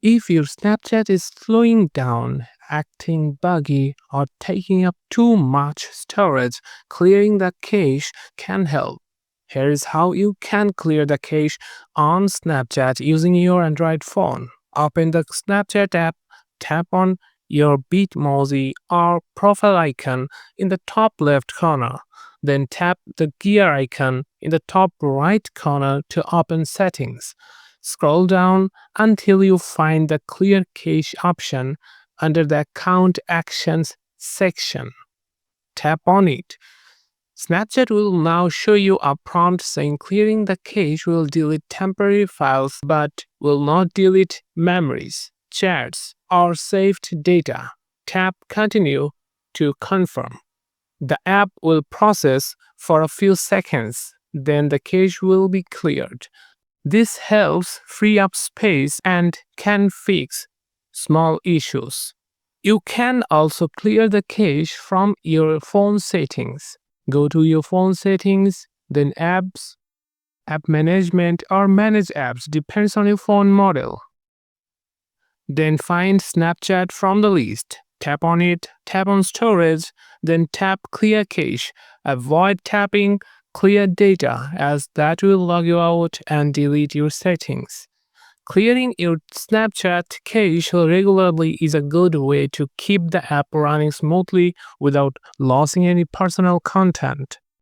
If your Snapchat is slowing down, acting buggy, or taking up too much storage, clearing the cache can help. Here is how you can clear the cache on Snapchat using your Android phone. Open the Snapchat app, tap on your Bitmoji or profile icon in the top left corner. Then tap the gear icon in the top right corner to open settings. Scroll down until you find the Clear Cache option under the Account Actions section. Tap on it. Snapchat will now show you a prompt saying clearing the cache will delete temporary files but will not delete memories, chats, or saved data. Tap Continue to confirm. The app will process for a few seconds, then the cache will be cleared. This helps free up space and can fix small issues. You can also clear the cache from your phone settings. Go to your phone settings, then apps, app management, or manage apps, depends on your phone model. Then find Snapchat from the list. Tap on it, tap on storage, then tap clear cache. Avoid tapping clear data as that will log you out and delete your settings. Clearing your Snapchat cache regularly is a good way to keep the app running smoothly without losing any personal content.